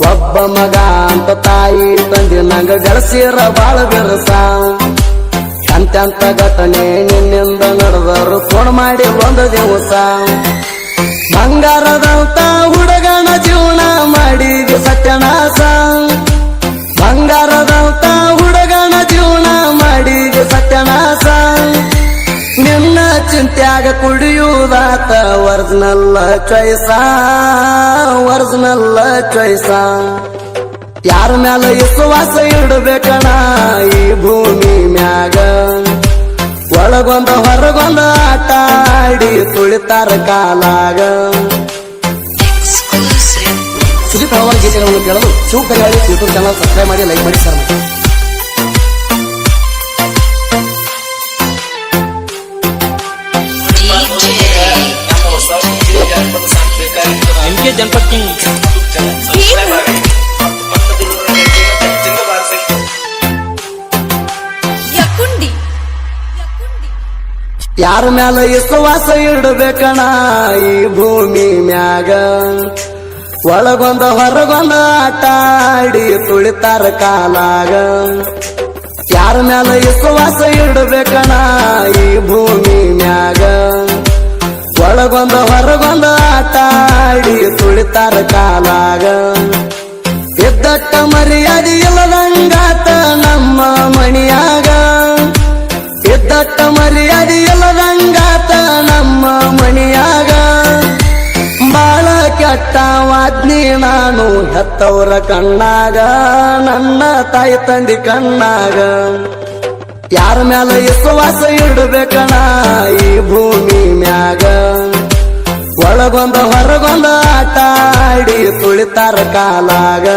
ಒಬ್ಬ ಮಗ ಅಂತ ತಾಯಿ ತಂದೆ ನಂಗ ಗಳಿಸಿರ ಬಾಳ ಬೆರಸ ಅಂತ್ಯಂತ ಘಟನೆ ನಿನ್ನಿಂದ ನಡೆದರು ಫೋನ್ ಮಾಡಿ ಒಂದು ದಿವಸ ಬಂಗಾರದಂತ ಹುಡುಗನ ಜೀವನ ಮಾಡಿದ ಸತ್ಯನಾಶ ಬಂಗಾರದಂತ ಹುಡುಗನ ಜೀವನ ಮಾಡಿದ ಸತ್ಯನಾಶ ನಿನ್ನ ಚಿಂತ್ಯಾಗ ಕುಡಿಯುವುದಾತ ಒರಿಜಿನಲ್ ಚಾಯ್ಸ ಯಾರ ಮ್ಯಾಲ ವಿಶ್ವಾಸ ಇಡಬೇಕಣ ಈ ಭೂಮಿ ಮ್ಯಾಗ ಒಳಗೊಂದ ಹೊರಗೊಂದ ಆಟ ಆಡಿ ತುಳಿತಾರ ಕಾಲಾಗ ಸುದೀಪ್ ಹಲವಾರು ಗೀತೆಗಳನ್ನು ಕೇಳಲು ಶಿವಕಲ್ಯಾಣಿ ಯೂಟ್ಯೂಬ್ ಚಾನಲ್ ಸಬ್ಸ್ಕ್ರೈಬ್ ಮಾಡಿ ಲೈಕ್ ಮಾಡಿ ಸರ್ MK जनपद किंग ಯಾರ ಮ್ಯಾಲ ವಿಶ್ವಾಸ ಇಡಬೇಕಣ ಈ ಭೂಮಿ ಮ್ಯಾಗ ಒಳಗೊಂದ ಹೊರಗೊಂದ ಆಟ ಆಡಿ ತುಳಿತಾರ ಕಾಲಾಗ ಯಾರ ಮ್ಯಾಲ ವಿಶ್ವಾಸ ಇಡಬೇಕಣ ಈ ಭೂಮಿ ಮ್ಯಾಗ ಒಳಗೊಂದ ಹೊರಗೊಂದ ಆಟ ಆಡಿ ತುಳಿತಾರ ಕಾಲಾಗ ಇದ್ದಟ್ಟ ಮರ್ಯಾದೆ ಇಲ್ಲದಂಗಾತ ನಮ್ಮ ಮಣಿಯಾಗ ಇದ್ದಟ್ಟ ಮರ್ಯಾದೆ ಇಲ್ಲದಂಗಾತ ನಮ್ಮ ಮಣಿಯಾಗ ಬಾಳ ಕೆಟ್ಟವಾದ್ನಿ ನಾನು ಹೆತ್ತವರ ಕಣ್ಣಾಗ ನನ್ನ ತಾಯಿ ತಂದಿ ಕಣ್ಣಾಗ ಯಾರ ಮ್ಯಾಲ ವಿಶ್ವಾಸ ಇಡಬೇಕಣ ಈ ಭೂಮಿ ಮ್ಯಾಗ ಒಳಗೊಂದ ಹೊರಗೊಂದ ಆಟ ಆಡಿ ತುಳಿತಾರ ಕಾಲಾಗ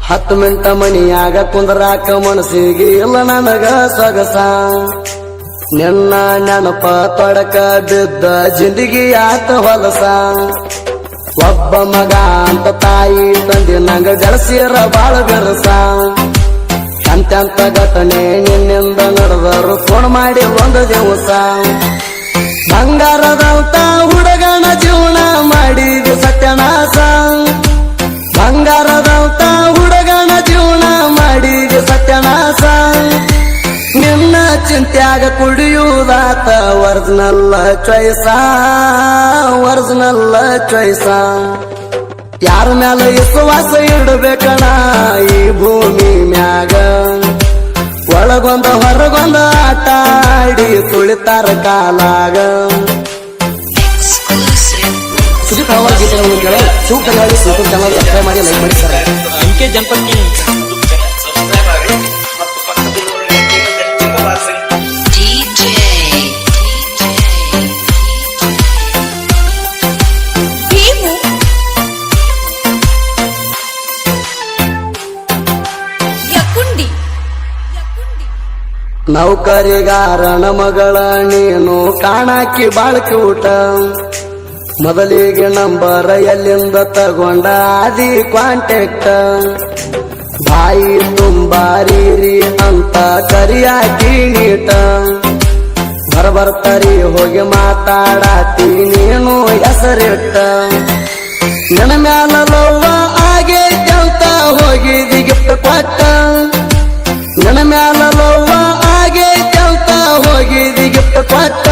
ಹತ್ತು ಮಿಂಟ ಮನಿಯಾಗ ಕುಂದ್ರಾಕ ಮನಸ್ಸಿಗೆ ಇಲ್ಲ ನನಗ ಸೊಗಸ ನಿನ್ನ ನೆನಪ ತೊಡಕ ಬಿದ್ದ ಜಿಂದಗಿ ಆತ ಹೊಲಸ ಒಬ್ಬ ಮಗ ಅಂತ ತಾಯಿ ತಂದೆ ನಂಗ ಗಳಿಸಿರ ಬಾಳ ಬೆರಸ ಅಂತ್ಯಂತ ಘಟನೆ ನಿನ್ನಿಂದ ನಡೆದರು ಫೋನ್ ಮಾಡಿ ಒಂದು ದಿವಸ ಬಂಗಾರದಂತ ಹುಡುಗನ ಜೀವನ ಮಾಡಿದ ಸತ್ಯನಾಶ ಬಂಗಾರದಂತ ಹುಡುಗನ ಜೀವನ ಮಾಡಿದ ಸತ್ಯನಾಶ ನಿನ್ನ ಚಿಂತ್ಯಾಗ ಕುಡಿಯುವುದಾತ ಒರಿಜಿನಲ್ ಚಾಯ್ಸ ಯಾರ ಮ್ಯಾಲ ವಿಶ್ವಾಸ ಇಡಬೇಕಣ ಈ ಭೂಮಿ ಮ್ಯಾಗ ಒಳಗೊಂದ ಹೊರಗೊಂದ ಆಟ ಆಡಿ ತುಳಿತಾರ ಕಾಲಾಗ ಸುದೀಪ್ ಹಲವಾರು ಗೀತೆಗಳನ್ನು ಕೇಳಲು ಶಿವಕಲ್ಯಾಣಿ ಯೂಟ್ಯೂಬ್ ಚಾನಲ್ ಸಬ್ಸ್ಕ್ರೈಬ್ ಮಾಡಿ ಲೈಕ್ ಮಾಡಿ ಸರ್ MK जनपद किंग ನೌಕರಿಗಾರನ ಮಗಳ ನೀನು ಕಾಣಾಕಿ ಬಾಳ ಕ್ಯೂಟ ಮೊದಲಿಗೆ ನಂಬರ್ ಎಲ್ಲಿಂದ ತಗೊಂಡ ಆದಿ ಕಾಂಟ್ಯಾಕ್ಟ್ ಬಾಯಿ ತುಂಬಾರಿ ಅಂತ ಕರಿಯಾಕಿ ನೀಟ ಬರ್ತರಿ ಹೋಗಿ ಮಾತಾಡಾತಿ ನೀನು ಹೆಸರಿಟ್ಟ ನನ್ನ ಮ್ಯಾಲ ಲವ್ವ ಆಗೈತೆ ಅಂತ ಹೋಗಿದಿ ಗಿಫ್ಟ್ ಕೊಟ್ಟ ನನ್ನ ಮ್ಯಾಲ ಲವ್ವ ಆಗೈತೆ ಅಂತ ಹೋಗಿದಿ ಗಿಫ್ಟ್ ಕೊಟ್ಟ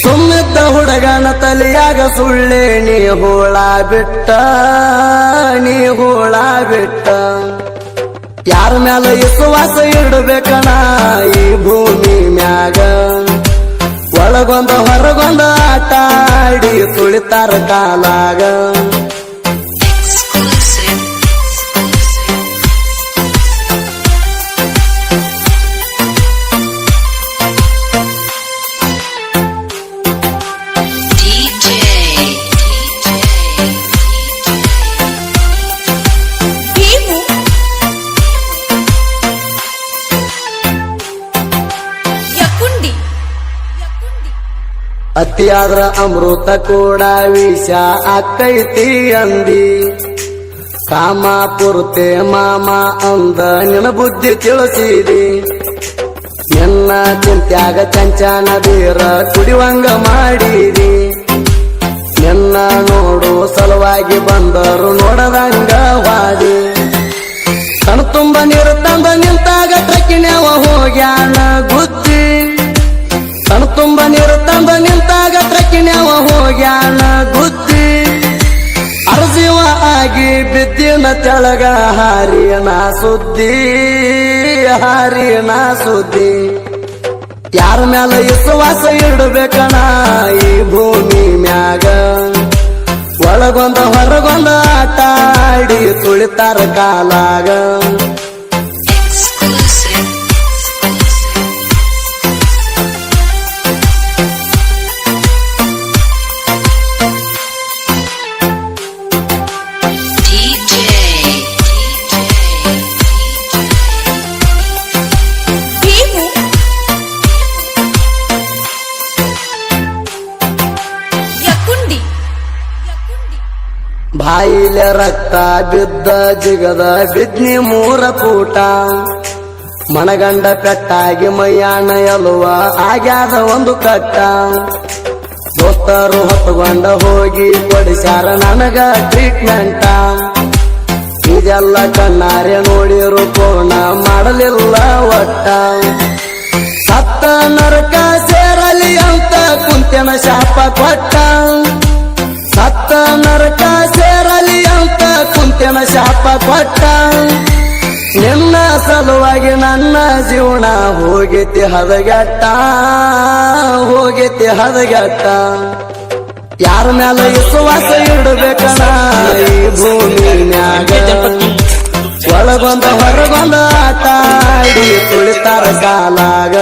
ಸುಮ್ಮಿದ್ದ ಹುಡುಗನ ತಲೆಯಾಗ ಸುಳ್ಳೆ ನೀ ಹೂಳ ಬಿಟ್ಟ ಯಾರ ಮ್ಯಾಲ ವಿಶ್ವಾಸ ಇಡಬೇಕಣ ಈ ಭೂಮಿ ಮ್ಯಾಗ ಒಳಗೊಂದ ಹೊರಗೊಂದ ಆಟ ಆಡಿ ತುಳಿತಾರ ಕಾಲಾಗ ಅತಿಯಾದ್ರ ಅಮೃತ ಕೂಡ ವಿಷ ಆಕೈತಿ ಅಂದಿ ಕಾಮ ಪುರ್ತೆ ಮಾಮ ಅಂದ ನಿನ್ನ ಬುದ್ಧಿ ತಿಳಿಸಿದಿ ನಿನ್ನ ಚಿಂತ್ಯಾಗ ಚಂಚನ ಬೀರ ಕುಡಿವಂಗ ಮಾಡಿದಿ ನಿನ್ನ ನೋಡು ಸಲುವಾಗಿ ಬಂದರು ನೋಡದಂಗ ವಾದಿ ಕಣ್ ತುಂಬ ನೀರು ತಂದ ನಿಂತಾಗ ಟ್ರಕ್ಕಿನ್ಯಾವ ಹೋಗ್ಯಾನ ಗುದ್ದಿ ಕಣ್ ತುಂಬ ನೀರು ತಂದ ನಿಂತಾಗ ಟ್ರಕ್ಕಿನ್ಯಾವ ಹೋಗ್ಯಾನ ಗುದ್ದಿ ಅರ್ಜೀವ ಆಗಿ ಬಿದ್ದಿನ ತೆಳಗ ಹಾರಿನ ಸುದ್ದಿ ಯಾರ ಮ್ಯಾಲ ವಿಶ್ವಾಸ ಇಡಬೇಕಣ ಈ ಭೂಮಿ ಮ್ಯಾಗ ಒಳಗೊಂದ ಹೊರಗೊಂದ ಆಟ ಆಡಿ ತುಳಿತಾರ ಕಾಲಾಗ ಬಾಯಿಲೆ ರಕ್ತ ಬಿದ್ದ ಜಿಗದ ಬಿದ್ನಿ ಮೂರ ಕೂಟ ಮನಗಂಡ ಕಟ್ಟಾಗಿ ಮೈಯಾಣ ಎಲುವ ಆಗ್ಯಾದ ಒಂದು ಕಟ್ಟ ದೋಸ್ತರು ಹೊತ್ತುಕೊಂಡ ಹೋಗಿ ಕೊಡಿಸ್ಯಾರ ನನಗ ಟ್ರೀಟ್ಮೆಂಟ ಇದೆಲ್ಲ ಕಣ್ಣಾರೆ ನೋಡಿರು ಪೂರ್ಣ ಮಾಡಲಿಲ್ಲ ಒಟ್ಟ ಸತ್ತ ನರಕ ಸೇರಲಿ ಅಂತ ಕುಂತೆನ ಶಾಪ ಕೊಟ್ಟ ಸತ್ತ ನರಕ ಸೇರಲಿ ಅಂತ ಕುಂತೆನ ಶಾಪ ಕೊಟ್ಟ ನಿನ್ನ ಸಲುವಾಗಿ ನನ್ನ ಜೀವನ ಹೋಗೈತಿ ಹದಗೆಟ್ಟ ಯಾರ ಮ್ಯಾಲ ವಿಶ್ವಾಸ ಇಡಬೇಕಣ ಈ ಭೂಮಿ ಮ್ಯಾಗ ಒಳಗೊಂದ ಹೊರಗೊಂದ ಆಟ ಆಡಿ ತುಳಿತಾರ ಕಾಲಾಗ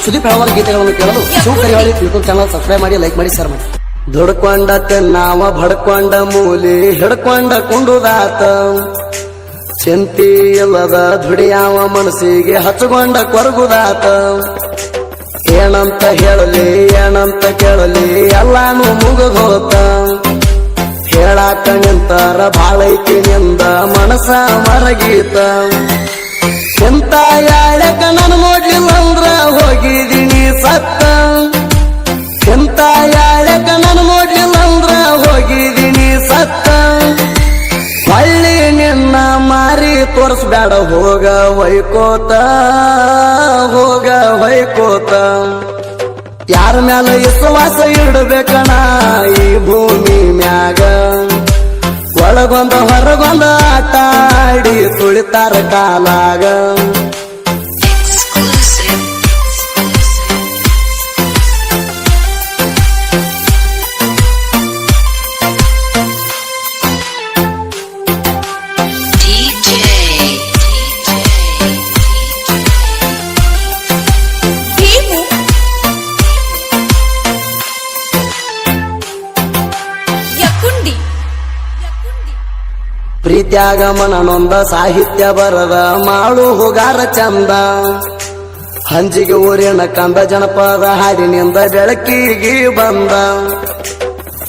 ಸುದೀಪ್ ಹಲವಾರು ಗೀತೆಗಳನ್ನು ಕೇಳಲು ಶಿವಕರಿವಾಳಿ ಯೂಟ್ಯೂಬ್ ಚಾನಲ್ ಸಬ್ಸ್ಕ್ರೈಬ್ ಮಾಡಿ ಲೈಕ್ ಮಾಡಿ ಶೇರ್ ಮಾಡಿ ದುಡ್ಕೊಂಡ ತೆನ್ನಾವ ಬಡ್ಕೊಂಡ ಮೂಲಿ ಹಿಡ್ಕೊಂಡ ಕುಂಡುದಾತ ಚಿಂತಿ ಇಲ್ಲದ ದುಡಿಯಾವ ಮನಸ್ಸಿಗೆ ಹಚ್ಕೊಂಡ ಕೊರಗುದಾತ ಏನಂತ ಹೇಳಲಿ ಏನಂತ ಕೇಳಲಿ ಎಲ್ಲಾನು ಮುಗಿದೋತ ಹೇಳಾಕ ನಿಂತರ ಬಾಳೈತಿ ನಿಂದ ಮನಸ ಮರಗೀತ ಎಂತ ಯಾಳಕ ನಾನು ನೋಡ್ಲಿಲ್ಲ ಅಂದ್ರ ಹೋಗಿದೀನಿ ಸತ್ತ ಎಂತ ಯಾಳಕ ನಾನು ನೋಡ್ಲಿಲ್ಲ ಅಂದ್ರ ಹೋಗಿದೀನಿ ಸತ್ತ ಹೊಳ್ಳಿ ನಿನ್ನ ಮಾರಿ ತೋರಿಸ್ಬೇಡ ಹೋಗ ಹೊಯ್ಕೋತ ಯಾರ ಮ್ಯಾಲ ವಿಶ್ವಾಸ ಇಡಬೇಕಣ ಈ ಭೂಮಿ ಮ್ಯಾಗ ಒಳಗೊಂದ ಹೊರಗೊಂದ ಆಟ ಆಡಿ ತುಳಿತಾರ ಕಾಲಾಗ ಪ್ರೀತ್ಯಾಗ ಮನನೊಂದ ಸಾಹಿತ್ಯ ಬರದ ಮಾಡು ಹೋಗಾರ ಚಂದ ಹಂಜಿಗೆ ಊರಿನ ಕಂದ ಜನಪದ ಹಾಡಿನಿಂದ ಬೆಳಕಿಗೆ ಬಂದ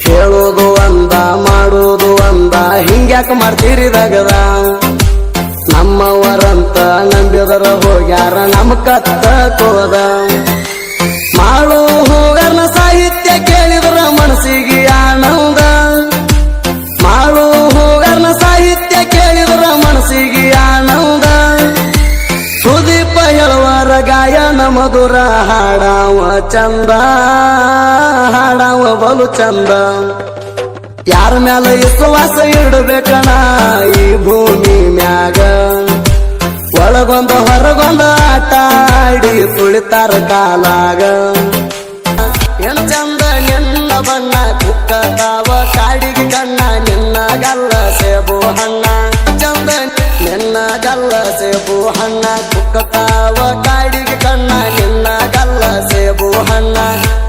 ಹೇಳೋದು ಅಂದ ಮಾಡೋದು ಅಂದ ಹಿಂಗ್ಯಾಕ ಮಾಡ್ತೀರಿ ದಗದ ನಮ್ಮವರಂತ ನಂಬಿದರ ಹೋಗ್ಯಾರ ನಮ್ಮ ಕತ್ತ ಕೋದ ಮಾಡು ಹೋಗಾರನ ಸಾಹಿತ್ಯ ಕೇಳಿದ್ರ ಮನಸ್ಸಿಗೆ ಆನಂದ ಮಾಡು ಹೋಗಾರನ ಸಾಹಿತ್ಯ ಕೇಳಿದ್ರ ಮನಸ್ಸಿಗೆ ಆನಂದ ಸುದೀಪ ಹೇಳುವರ ಗಾಯನ ಮಧುರ ಹಾಡಾವ ಚಂದ ಹಾಡಾವ ಬಲು ಚಂದ ಯಾರ ಮ್ಯಾಲ ವಿಶ್ವಾಸ ಇಡಬೇಕಣ ಈ ಭೂಮಿ ಮ್ಯಾಗ ಒಳಗೊಂದ ಹೊರಗೊಂದ ಆಟ ಆಡಿ ತುಳಿತಾರ ಕಾಲಾಗ ಏನ್ ಚಂದ ನಿನ್ನ ಬಣ್ಣ ಕುಕ್ಕತಾವ ಕಾಡಿಗೆ ಕಣ್ಣ ನಿನ್ನ ಗಲ್ಲ ಸೇಬು ಹಣ್ಣ ಚಂದ ನಿನ್ನ ಗಲ್ಲ ಸೇಬು ಹಣ್ಣ ಕುಕ್ಕತಾವ ಕಾಡಿಗೆ ಕಣ್ಣ ನಿನ್ನ ಗಲ್ಲ ಸೇಬು ಹಣ್ಣ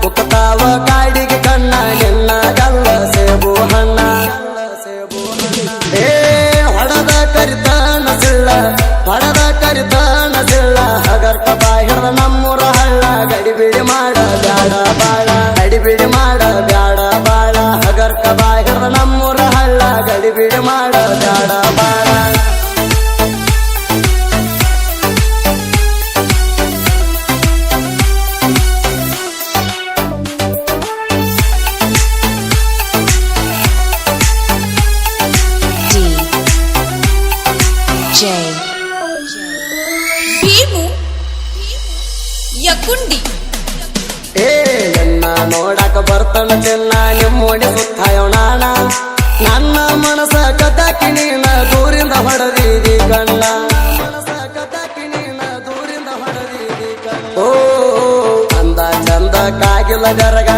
ಕುಕ್ಕತಾವ ಕಾಡಿಗೆ ಕಣ್ಣ ನಿನ್ನ ಗಲ್ಲ ಸೇಬು ಹಣ್ಣ ಏ ಹೊಡದ ಕರಿತಾನ ಸಿಳ್ಳ ಹೊಡದ ಕರಿತಾನ ಸಿಳ್ಳ ಹಗರ್ಕ ಬಾಹಿರ ನಮ್ಮೂರ ಹಳ್ಳ ಗಡಿಬಿಡಿ ಮಾಡ ಬ್ಯಾಡ ಬಾಳ ಗಡಿಬಿಡಿ ಮಾಡ ಬ್ಯಾಡ ಬಾಳ ಹಗರ್ಕ ಬಾಹಿರ ನಮ್ಮೂರ ಹಳ್ಳ ಗಡಿಬಿಡಿ ಮಾಡ ಬ್ಯಾಡ ಬಾಳ ಭೀಮು ಯಕುಂಡಿ ಏ ಎನ್ನ ನೋಡಕ ಬರ್ತಾನ ಚೆನ್ನ ನಿಮ್ಮೋಡಿ ಸುತ್ತಾಯೋಣ ನನ್ನ ಮನಸ ಕತಾಕಿ ನೀನ ದೂರಿಂದ ಹೊಡೆದೀದಿ ಕಣ್ಣ ಮನಸ ಕತಾಕಿ ನೀನ ದೂರಿಂದ ಹೊಡೆದೀದಿ ಕಣ್ಣ ಓ ಅಂದ ಚಂದ ಕಾಗಿಲ ಗರಗ